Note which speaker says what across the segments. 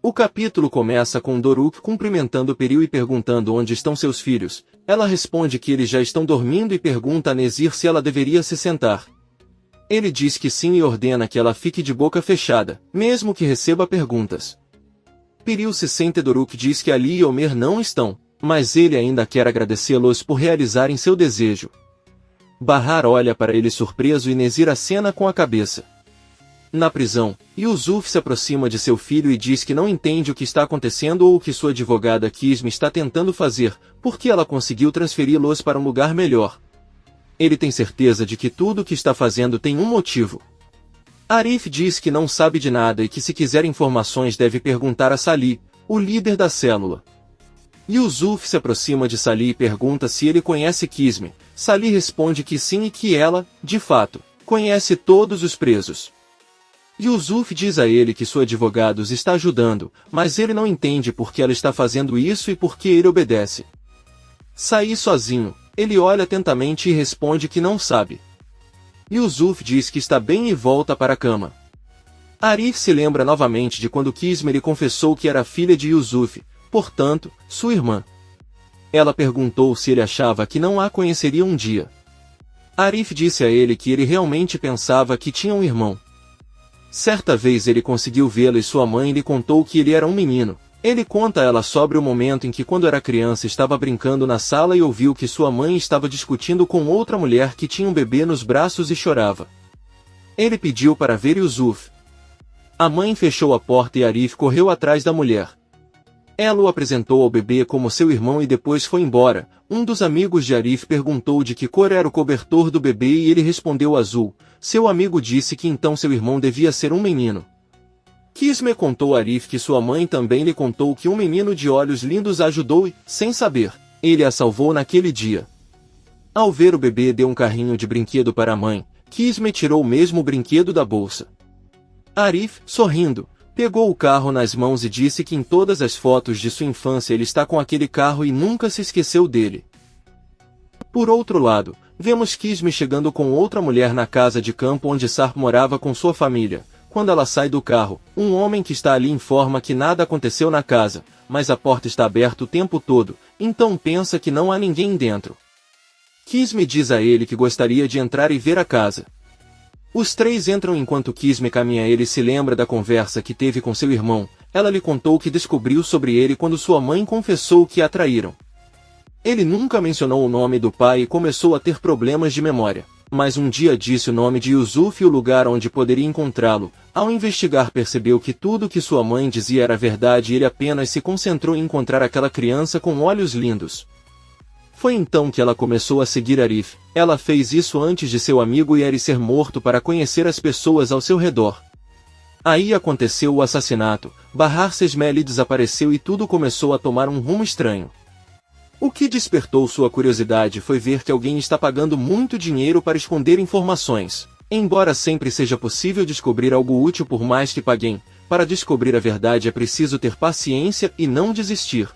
Speaker 1: O capítulo começa com Doruk cumprimentando Peril e perguntando onde estão seus filhos. Ela responde que eles já estão dormindo e pergunta a Nezir se ela deveria se sentar. Ele diz que sim e ordena que ela fique de boca fechada, mesmo que receba perguntas. Peril se sente e Doruk diz que Ali e Omer não estão, mas ele ainda quer agradecê-los por realizarem seu desejo. Bahar olha para ele surpreso e Nezir acena com a cabeça. Na prisão, Yusuf se aproxima de seu filho e diz que não entende o que está acontecendo ou o que sua advogada Kisme está tentando fazer, porque ela conseguiu transferi-los para um lugar melhor. Ele tem certeza de que tudo o que está fazendo tem um motivo. Arif diz que não sabe de nada e que se quiser informações deve perguntar a Salih, o líder da célula. Yusuf se aproxima de Salih e pergunta se ele conhece Kisme. Salih responde que sim e que ela, de fato, conhece todos os presos. Yusuf diz a ele que seu advogado está ajudando, mas ele não entende por que ela está fazendo isso e por que ele obedece. Sair sozinho, ele olha atentamente e responde que não sabe. Yusuf diz que está bem e volta para a cama. Arif se lembra novamente de quando Kisme lhe confessou que era filha de Yusuf, portanto, sua irmã. Ela perguntou se ele achava que não a conheceria um dia. Arif disse a ele que ele realmente pensava que tinha um irmão. Certa vez ele conseguiu vê-lo e sua mãe lhe contou que ele era um menino. Ele conta a ela sobre o momento em que quando era criança estava brincando na sala e ouviu que sua mãe estava discutindo com outra mulher que tinha um bebê nos braços e chorava. Ele pediu para ver Yusuf. A mãe fechou a porta e Arif correu atrás da mulher. Ela o apresentou ao bebê como seu irmão e depois foi embora. Um dos amigos de Arif perguntou de que cor era o cobertor do bebê e ele respondeu azul. Seu amigo disse que então seu irmão devia ser um menino. Kisme contou a Arif que sua mãe também lhe contou que um menino de olhos lindos a ajudou e, sem saber, ele a salvou naquele dia. Ao ver o bebê deu um carrinho de brinquedo para a mãe. Kisme tirou o mesmo brinquedo da bolsa. Arif, sorrindo, pegou o carro nas mãos e disse que em todas as fotos de sua infância ele está com aquele carro e nunca se esqueceu dele. Por outro lado, vemos Kisme chegando com outra mulher na casa de campo onde Sarp morava com sua família. Quando ela sai do carro, um homem que está ali informa que nada aconteceu na casa, mas a porta está aberta o tempo todo, então pensa que não há ninguém dentro. Kisme diz a ele que gostaria de entrar e ver a casa. Os três entram enquanto Kisme caminha. Ele se lembra da conversa que teve com seu irmão. Ela lhe contou que descobriu sobre ele quando sua mãe confessou que a traíram. Ele nunca mencionou o nome do pai e começou a ter problemas de memória. Mas um dia disse o nome de Yusuf e o lugar onde poderia encontrá-lo. Ao investigar percebeu que tudo o que sua mãe dizia era verdade e ele apenas se concentrou em encontrar aquela criança com olhos lindos. Foi então que ela começou a seguir Arif. Ela fez isso antes de seu amigo Yeri ser morto para conhecer as pessoas ao seu redor. Aí aconteceu o assassinato, Bahar Sesmeli desapareceu e tudo começou a tomar um rumo estranho. O que despertou sua curiosidade foi ver que alguém está pagando muito dinheiro para esconder informações. Embora sempre seja possível descobrir algo útil por mais que paguem, para descobrir a verdade é preciso ter paciência e não desistir.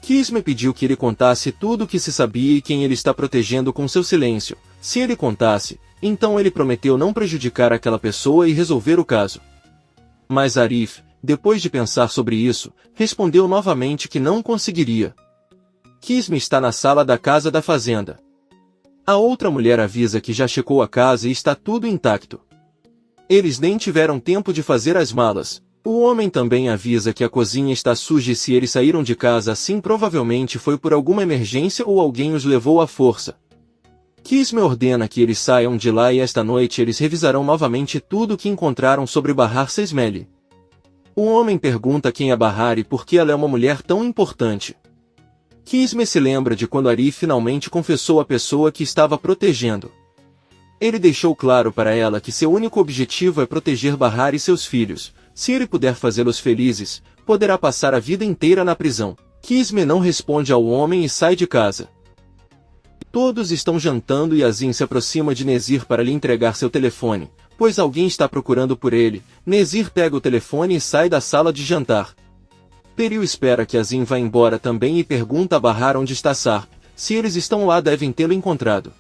Speaker 1: Kisme pediu que ele contasse tudo o que se sabia e quem ele está protegendo com seu silêncio. Se ele contasse, então ele prometeu não prejudicar aquela pessoa e resolver o caso. Mas Arif, depois de pensar sobre isso, respondeu novamente que não conseguiria. Kisme está na sala da casa da fazenda. A outra mulher avisa que já checou a casa e está tudo intacto. Eles nem tiveram tempo de fazer as malas. O homem também avisa que a cozinha está suja e se eles saíram de casa assim provavelmente foi por alguma emergência ou alguém os levou à força. Kisme ordena que eles saiam de lá e esta noite eles revisarão novamente tudo o que encontraram sobre Bahar Sesmeli. O homem pergunta quem é Bahar e por que ela é uma mulher tão importante. Kisme se lembra de quando Arif finalmente confessou a pessoa que estava protegendo. Ele deixou claro para ela que seu único objetivo é proteger Bahar e seus filhos. Se ele puder fazê-los felizes, poderá passar a vida inteira na prisão. Kisme não responde ao homem e sai de casa. Todos estão jantando e Azim se aproxima de Nezir para lhe entregar seu telefone, pois alguém está procurando por ele. Nezir pega o telefone e sai da sala de jantar. Peril espera que Azim vá embora também e pergunta a Bahar onde está Sarp. Se eles estão lá devem tê-lo encontrado.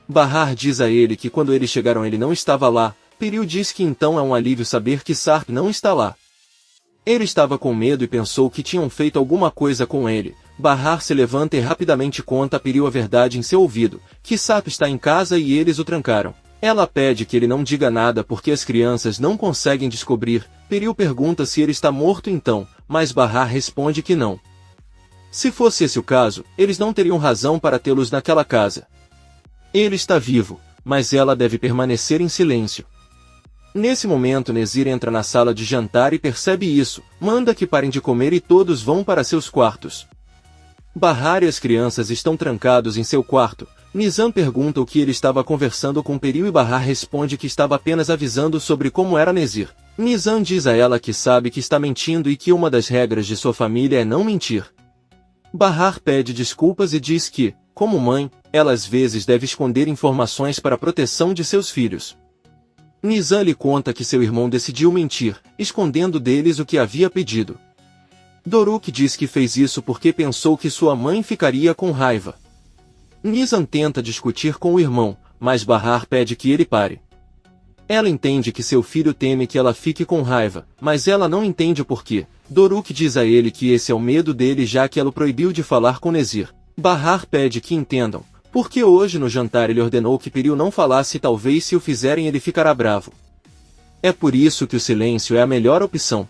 Speaker 1: Bahar diz a ele que quando eles chegaram ele não estava lá. Peril diz que então é um alívio saber que Sarp não está lá. Ele estava com medo e pensou que tinham feito alguma coisa com ele. Bahar se levanta e rapidamente conta a Peril a verdade em seu ouvido, que Sap está em casa e eles o trancaram. Ela pede que ele não diga nada porque as crianças não conseguem descobrir. Peril pergunta se ele está morto então, mas Bahar responde que não. Se fosse esse o caso, eles não teriam razão para tê-los naquela casa. Ele está vivo, mas ela deve permanecer em silêncio. Nesse momento Nezir entra na sala de jantar e percebe isso, manda que parem de comer e todos vão para seus quartos. Bahar e as crianças estão trancados em seu quarto. Nizam pergunta o que ele estava conversando com Peril e Bahar responde que estava apenas avisando sobre como era Nezir. Nizam diz a ela que sabe que está mentindo e que uma das regras de sua família é não mentir. Bahar pede desculpas e diz que, como mãe, ela às vezes deve esconder informações para a proteção de seus filhos. Nizam lhe conta que seu irmão decidiu mentir, escondendo deles o que havia pedido. Doruk diz que fez isso porque pensou que sua mãe ficaria com raiva. Nizam tenta discutir com o irmão, mas Bahar pede que ele pare. Ela entende que seu filho teme que ela fique com raiva, mas ela não entende o porquê. Doruk diz a ele que esse é o medo dele já que ela o proibiu de falar com Nezir. Bahar pede que entendam, porque hoje no jantar ele ordenou que Peril não falasse e talvez se o fizerem ele ficará bravo. É por isso que o silêncio é a melhor opção.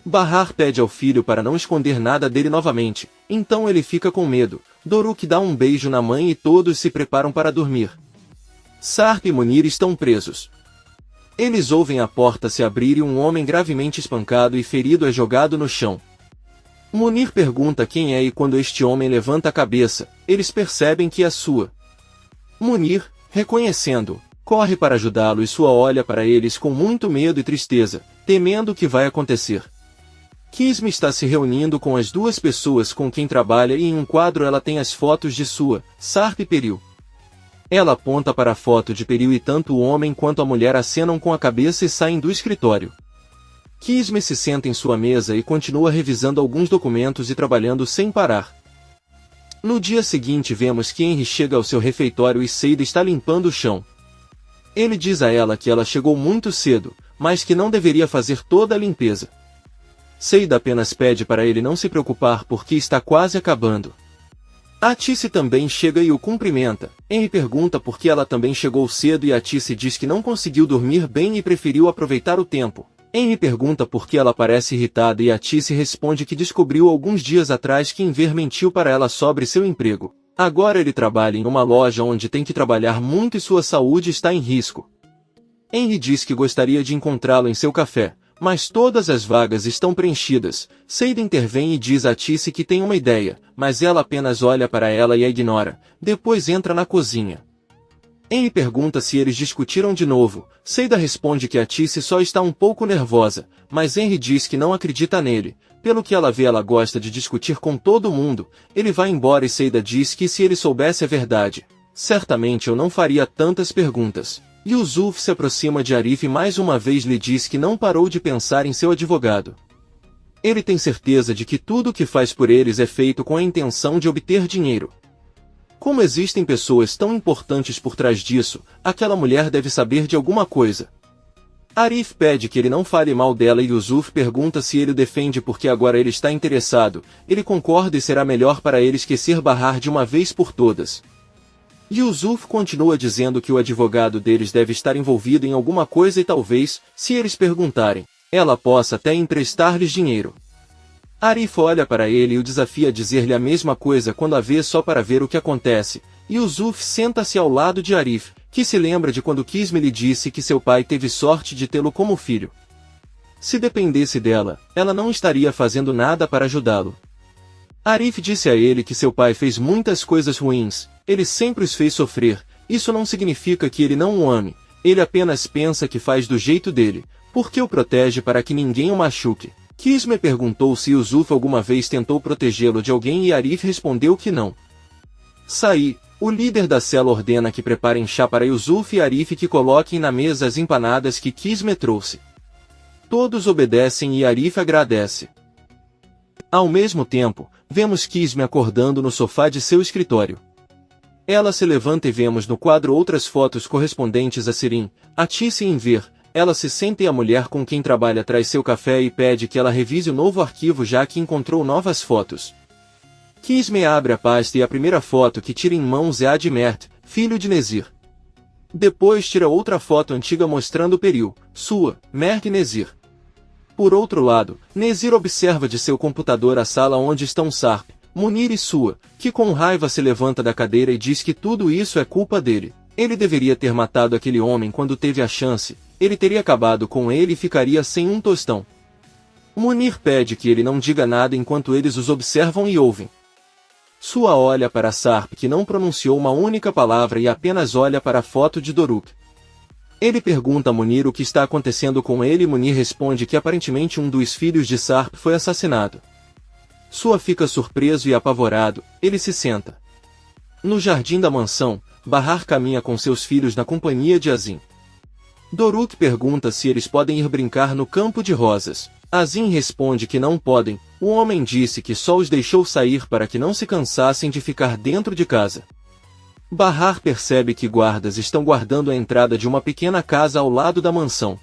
Speaker 1: Bahar pede ao filho para não esconder nada dele novamente, então ele fica com medo. Doruk dá um beijo na mãe e todos se preparam para dormir. Sarp e Munir estão presos. Eles ouvem a porta se abrir e um homem gravemente espancado e ferido é jogado no chão. Munir pergunta quem é e quando este homem levanta a cabeça, eles percebem que é sua. Munir, reconhecendo-o, corre para ajudá-lo e sua olha para eles com muito medo e tristeza, temendo o que vai acontecer. Kisme está se reunindo com as duas pessoas com quem trabalha e em um quadro ela tem as fotos de sua, Sarp e Peril. Ela aponta para a foto de Peril e tanto o homem quanto a mulher acenam com a cabeça e saem do escritório. Kisme se senta em sua mesa e continua revisando alguns documentos e trabalhando sem parar. No dia seguinte vemos que Henry chega ao seu refeitório e Seida está limpando o chão. Ele diz a ela que ela chegou muito cedo, mas que não deveria fazer toda a limpeza. Seida apenas pede para ele não se preocupar porque está quase acabando. Atice também chega e o cumprimenta. Henry pergunta por que ela também chegou cedo e Atice diz que não conseguiu dormir bem e preferiu aproveitar o tempo. Henry pergunta por que ela parece irritada e Atice responde que descobriu alguns dias atrás que Enver mentiu para ela sobre seu emprego. Agora ele trabalha em uma loja onde tem que trabalhar muito e sua saúde está em risco. Henry diz que gostaria de encontrá-lo em seu café, mas todas as vagas estão preenchidas. Seida intervém e diz a Atice que tem uma ideia, mas ela apenas olha para ela e a ignora. Depois entra na cozinha. Henry pergunta se eles discutiram de novo. Seida responde que Atice só está um pouco nervosa, mas Henry diz que não acredita nele. Pelo que ela vê, ela gosta de discutir com todo mundo. Ele vai embora e Seida diz que se ele soubesse a verdade, certamente eu não faria tantas perguntas. Yusuf se aproxima de Arif e mais uma vez lhe diz que não parou de pensar em seu advogado. Ele tem certeza de que tudo o que faz por eles é feito com a intenção de obter dinheiro. Como existem pessoas tão importantes por trás disso, aquela mulher deve saber de alguma coisa. Arif pede que ele não fale mal dela e Yusuf pergunta se ele o defende porque agora ele está interessado. Ele concorda e será melhor para ele esquecer Bahar de uma vez por todas. Yusuf continua dizendo que o advogado deles deve estar envolvido em alguma coisa e talvez, se eles perguntarem, ela possa até emprestar-lhes dinheiro. Arif olha para ele e o desafia a dizer-lhe a mesma coisa quando a vê só para ver o que acontece. Yusuf senta-se ao lado de Arif, que se lembra de quando Kisme lhe disse que seu pai teve sorte de tê-lo como filho. Se dependesse dela, ela não estaria fazendo nada para ajudá-lo. Arif disse a ele que seu pai fez muitas coisas ruins, ele sempre os fez sofrer. Isso não significa que ele não o ame, ele apenas pensa que faz do jeito dele, porque o protege para que ninguém o machuque. Kisme perguntou se Yusuf alguma vez tentou protegê-lo de alguém e Arif respondeu que não. Saí, o líder da cela ordena que preparem chá para Yusuf e Arif que coloquem na mesa as empanadas que Kisme trouxe. Todos obedecem e Arif agradece. Ao mesmo tempo, vemos Kisme acordando no sofá de seu escritório. Ela se levanta e vemos no quadro outras fotos correspondentes a Sirin, Atice e Enver. ela se senta e a mulher com quem trabalha traz seu café e pede que ela revise o novo arquivo já que encontrou novas fotos. Kisme abre a pasta e a primeira foto que tira em mãos é a de Mert, filho de Nezir. Depois tira outra foto antiga mostrando Peril, sua, Mert e Nezir. Por outro lado, Nezir observa de seu computador a sala onde estão Sarp, Munir e Sua, que com raiva se levanta da cadeira e diz que tudo isso é culpa dele. Ele deveria ter matado aquele homem quando teve a chance, ele teria acabado com ele e ficaria sem um tostão. Munir pede que ele não diga nada enquanto eles os observam e ouvem. Sua olha para Sarp que não pronunciou uma única palavra e apenas olha para a foto de Doruk. Ele pergunta a Munir o que está acontecendo com ele e Munir responde que aparentemente um dos filhos de Sarp foi assassinado. Sua fica surpreso e apavorado, ele se senta. No jardim da mansão, Bahar caminha com seus filhos na companhia de Azim. Doruk pergunta se eles podem ir brincar no campo de rosas. Azim responde que não podem, o homem disse que só os deixou sair para que não se cansassem de ficar dentro de casa. Bahar percebe que guardas estão guardando a entrada de uma pequena casa ao lado da mansão.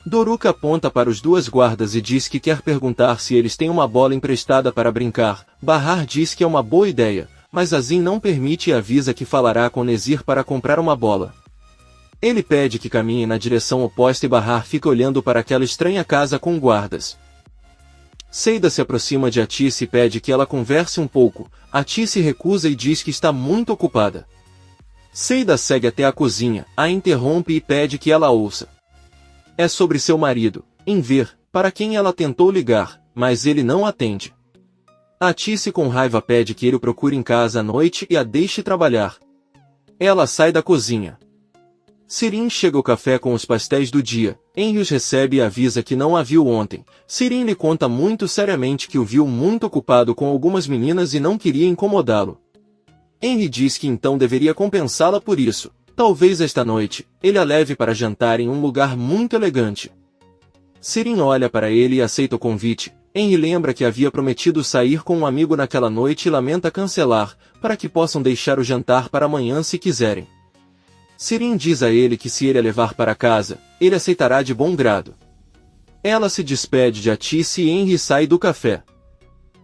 Speaker 1: Doruk aponta para os duas guardas e diz que quer perguntar se eles têm uma bola emprestada para brincar. Bahar diz que é uma boa ideia, mas Azim não permite e avisa que falará com Nezir para comprar uma bola. Ele pede que caminhem na direção oposta e Bahar fica olhando para aquela estranha casa com guardas. Seida se aproxima de Atice e pede que ela converse um pouco. Atice recusa e diz que está muito ocupada. Seida segue até a cozinha, a interrompe e pede que ela ouça. É sobre seu marido, Enver, para quem ela tentou ligar, mas ele não atende. Atice com raiva pede que ele o procure em casa à noite e a deixe trabalhar. Ela sai da cozinha. Sirin chega ao café com os pastéis do dia. Henry os recebe e avisa que não a viu ontem. Sirin lhe conta muito seriamente que o viu muito ocupado com algumas meninas e não queria incomodá-lo. Henry diz que então deveria compensá-la por isso. Talvez esta noite, ele a leve para jantar em um lugar muito elegante. Sirin olha para ele e aceita o convite. Henry lembra que havia prometido sair com um amigo naquela noite e lamenta cancelar, para que possam deixar o jantar para amanhã se quiserem. Sirin diz a ele que se ele a levar para casa, ele aceitará de bom grado. Ela se despede de Atice e Henry sai do café.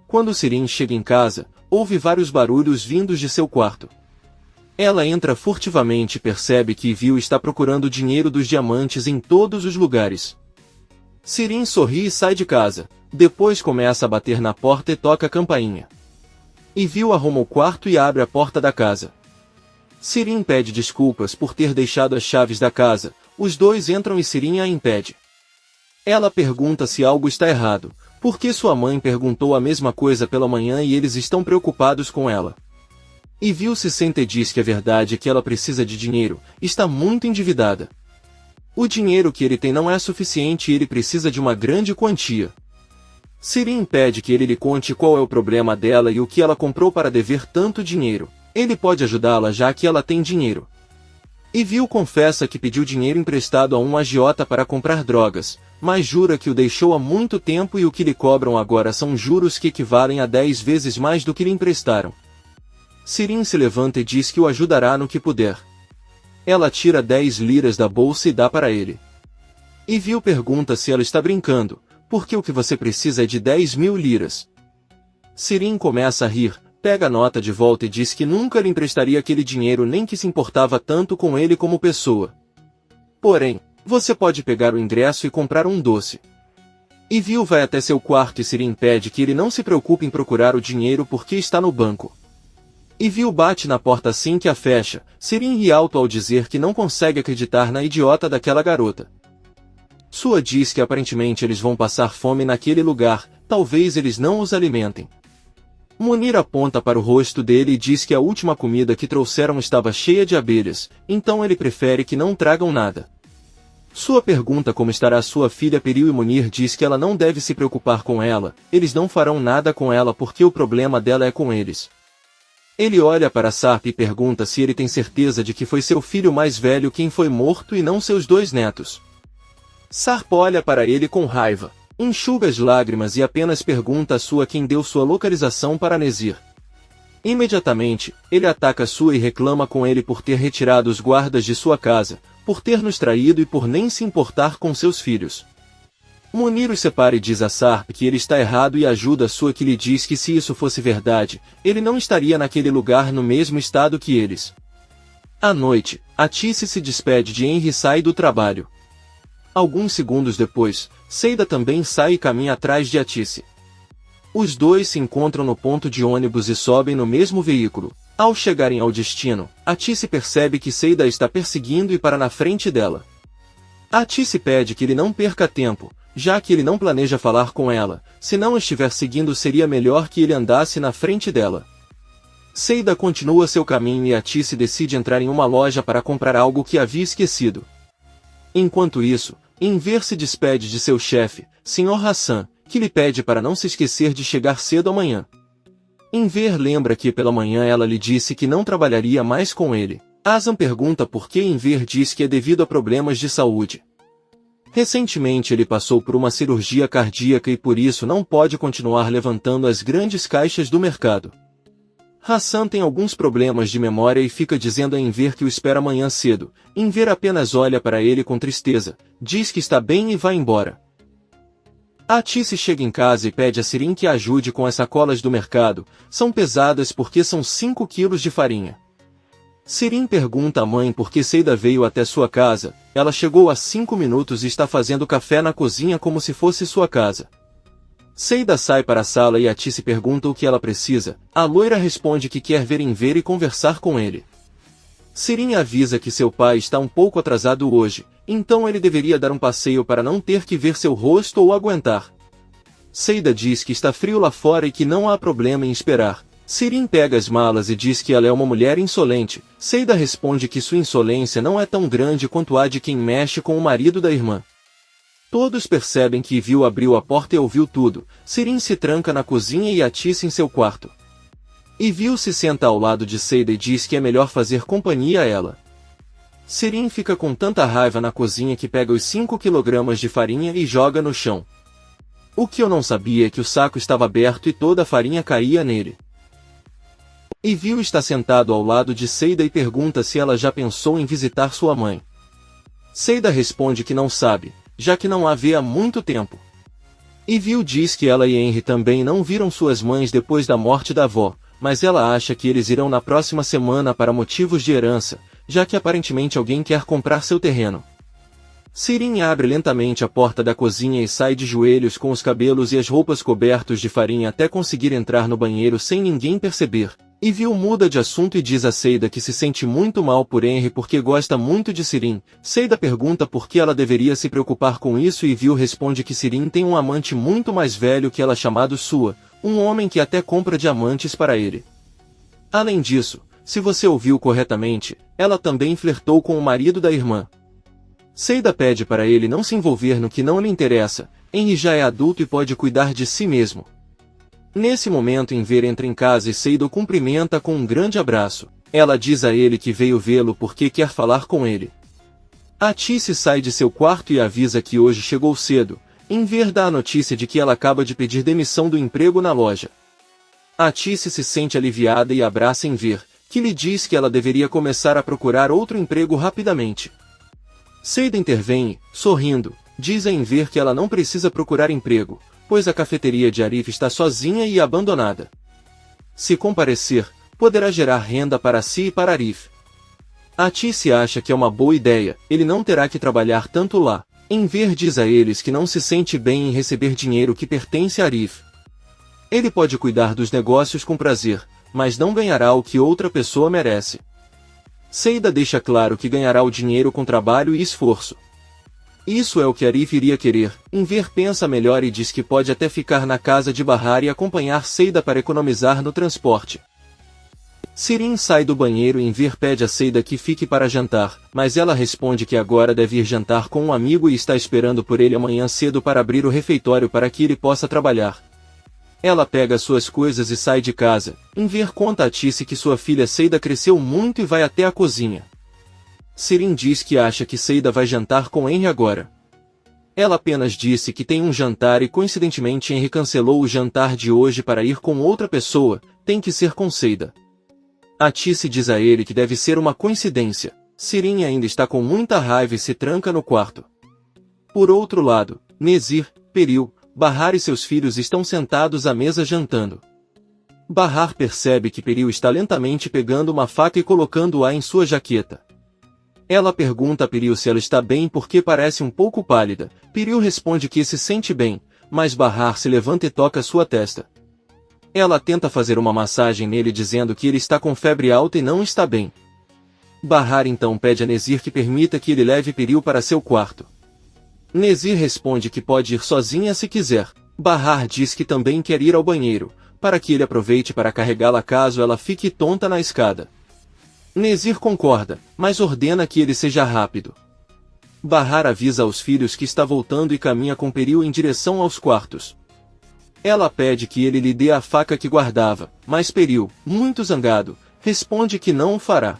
Speaker 1: Quando Sirin chega em casa, ouve vários barulhos vindos de seu quarto. Ela entra furtivamente e percebe que Ivil está procurando dinheiro dos diamantes em todos os lugares. Sirin sorri e sai de casa, depois começa a bater na porta e toca a campainha. Ivil arruma o quarto e abre a porta da casa. Sirin pede desculpas por ter deixado as chaves da casa, os dois entram e Sirin a impede. Ela pergunta se algo está errado, porque sua mãe perguntou a mesma coisa pela manhã e eles estão preocupados com ela. Ivil se senta e diz que a verdade é que ela precisa de dinheiro, está muito endividada. O dinheiro que ele tem não é suficiente e ele precisa de uma grande quantia. Sirin pede que ele lhe conte qual é o problema dela e o que ela comprou para dever tanto dinheiro. Ele pode ajudá-la já que ela tem dinheiro. Ivil confessa que pediu dinheiro emprestado a um agiota para comprar drogas, mas jura que o deixou há muito tempo e o que lhe cobram agora são juros que equivalem a 10 vezes mais do que lhe emprestaram. Sirin se levanta e diz que o ajudará no que puder. Ela tira 10 liras da bolsa e dá para ele. Ivil pergunta se ela está brincando, porque o que você precisa é de 10.000 liras. Sirin começa a rir, pega a nota de volta e diz que nunca lhe emprestaria aquele dinheiro nem que se importava tanto com ele como pessoa. Porém, você pode pegar o ingresso e comprar um doce. Ivil vai até seu quarto e Sirin pede que ele não se preocupe em procurar o dinheiro porque está no banco. Ivil bate na porta assim que a fecha. Sirin ri alto ao dizer que não consegue acreditar na idiota daquela garota. Sua diz que aparentemente eles vão passar fome naquele lugar, talvez eles não os alimentem. Munir aponta para o rosto dele e diz que a última comida que trouxeram estava cheia de abelhas, então ele prefere que não tragam nada. Sua pergunta como estará sua filha Peril e Munir diz que ela não deve se preocupar com ela, eles não farão nada com ela porque o problema dela é com eles. Ele olha para Sarp e pergunta se ele tem certeza de que foi seu filho mais velho quem foi morto e não seus 2 netos. Sarp olha para ele com raiva, enxuga as lágrimas e apenas pergunta a Sua quem deu sua localização para Nezir. Imediatamente, ele ataca Sua e reclama com ele por ter retirado os guardas de sua casa, por ter nos traído e por nem se importar com seus filhos. Munir os separa e diz a Sarp que ele está errado e ajuda a sua que lhe diz que se isso fosse verdade, ele não estaria naquele lugar no mesmo estado que eles. À noite, Atice se despede de Henry e sai do trabalho. Alguns segundos depois, Seida também sai e caminha atrás de Atice. Os dois se encontram no ponto de ônibus e sobem no mesmo veículo. Ao chegarem ao destino, Atice percebe que Seida está perseguindo e para na frente dela. Atice pede que ele não perca tempo, já que ele não planeja falar com ela. Se não estiver seguindo, seria melhor que ele andasse na frente dela. Seida continua seu caminho e Atice decide entrar em uma loja para comprar algo que havia esquecido. Enquanto isso, Enver se despede de seu chefe, Sr. Hassan, que lhe pede para não se esquecer de chegar cedo amanhã. Enver lembra que pela manhã ela lhe disse que não trabalharia mais com ele. Hassan pergunta por que Enver diz que é devido a problemas de saúde. Recentemente ele passou por uma cirurgia cardíaca e por isso não pode continuar levantando as grandes caixas do mercado. Hassan tem alguns problemas de memória e fica dizendo a Enver que o espera amanhã cedo. Enver apenas olha para ele com tristeza, diz que está bem e vai embora. Atice chega em casa e pede a Sirin que a ajude com as sacolas do mercado. São pesadas porque são 5 quilos de farinha. Sirin pergunta à mãe por que Seida veio até sua casa. Ela chegou há 5 minutos e está fazendo café na cozinha como se fosse sua casa. Seida sai para a sala e Atice pergunta o que ela precisa. A loira responde que quer ver Enver e conversar com ele. Sirin avisa que seu pai está um pouco atrasado hoje, então ele deveria dar um passeio para não ter que ver seu rosto ou aguentar. Seida diz que está frio lá fora e que não há problema em esperar. Sirin pega as malas e diz que ela é uma mulher insolente. Seida responde que sua insolência não é tão grande quanto a de quem mexe com o marido da irmã. Todos percebem que Ivil abriu a porta e ouviu tudo. Sirin se tranca na cozinha e Atice em seu quarto. Ivil se senta ao lado de Seida e diz que é melhor fazer companhia a ela. Sirin fica com tanta raiva na cozinha que pega os 5 kg de farinha e joga no chão. O que eu não sabia é que o saco estava aberto e toda a farinha caía nele. Ivil está sentado ao lado de Seida e pergunta se ela já pensou em visitar sua mãe. Seida responde que não sabe, já que não a vê há muito tempo. Ivil diz que ela e Henry também não viram suas mães depois da morte da avó, mas ela acha que eles irão na próxima semana para motivos de herança, já que aparentemente alguém quer comprar seu terreno. Sirin abre lentamente a porta da cozinha e sai de joelhos com os cabelos e as roupas cobertos de farinha até conseguir entrar no banheiro sem ninguém perceber. Ivil muda de assunto e diz a Seida que se sente muito mal por Henry porque gosta muito de Sirin. Seida pergunta por que ela deveria se preocupar com isso e Ivil responde que Sirin tem um amante muito mais velho que ela chamado Sua, um homem que até compra diamantes para ele. Além disso, se você ouviu corretamente, ela também flertou com o marido da irmã. Seida pede para ele não se envolver no que não lhe interessa. Henry já é adulto e pode cuidar de si mesmo. Nesse momento Enver entra em casa e Seida o cumprimenta com um grande abraço. Ela diz a ele que veio vê-lo porque quer falar com ele. Atice sai de seu quarto e avisa que hoje chegou cedo. Enver dá a notícia de que ela acaba de pedir demissão do emprego na loja. Atice se sente aliviada e abraça Enver, que lhe diz que ela deveria começar a procurar outro emprego rapidamente. Seida intervém, sorrindo, diz a Enver que ela não precisa procurar emprego, pois a cafeteria de Arif está sozinha e abandonada. Se comparecer, poderá gerar renda para si e para Arif. Atice acha que é uma boa ideia, ele não terá que trabalhar tanto lá. Enver diz a eles que não se sente bem em receber dinheiro que pertence a Arif. Ele pode cuidar dos negócios com prazer, mas não ganhará o que outra pessoa merece. Seida deixa claro que ganhará o dinheiro com trabalho e esforço. Isso é o que Arif iria querer. Enver pensa melhor e diz que pode até ficar na casa de Bahar e acompanhar Seida para economizar no transporte. Sirin sai do banheiro e Enver pede a Seida que fique para jantar, mas ela responde que agora deve ir jantar com um amigo e está esperando por ele amanhã cedo para abrir o refeitório para que ele possa trabalhar. Ela pega suas coisas e sai de casa. Enver conta a Atice que sua filha Seida cresceu muito e vai até a cozinha. Sirin diz que acha que Seida vai jantar com Henry agora. Ela apenas disse que tem um jantar e coincidentemente Henry cancelou o jantar de hoje para ir com outra pessoa, tem que ser com Seida. Atice diz a ele que deve ser uma coincidência. Sirin ainda está com muita raiva e se tranca no quarto. Por outro lado, Nezir, Peril, Bahar e seus filhos estão sentados à mesa jantando. Bahar percebe que Peril está lentamente pegando uma faca e colocando-a em sua jaqueta. Ela pergunta a Peril se ela está bem porque parece um pouco pálida. Peril responde que se sente bem, mas Bahar se levanta e toca sua testa. Ela tenta fazer uma massagem nele dizendo que ele está com febre alta e não está bem. Bahar então pede a Nezir que permita que ele leve Peril para seu quarto. Nezir responde que pode ir sozinha se quiser. Bahar diz que também quer ir ao banheiro, para que ele aproveite para carregá-la caso ela fique tonta na escada. Nezir concorda, mas ordena que ele seja rápido. Bahar avisa aos filhos que está voltando e caminha com Peril em direção aos quartos. Ela pede que ele lhe dê a faca que guardava, mas Peril, muito zangado, responde que não o fará.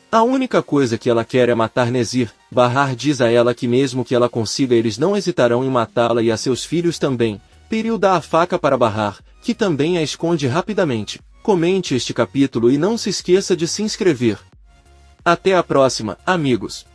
Speaker 1: A única coisa que ela quer é matar Nezir. Bahar diz a ela que mesmo que ela consiga eles não hesitarão em matá-la e a seus filhos também. Peril dá a faca para Bahar, que também a esconde rapidamente. Comente este capítulo e não se esqueça de se inscrever. Até a próxima, amigos!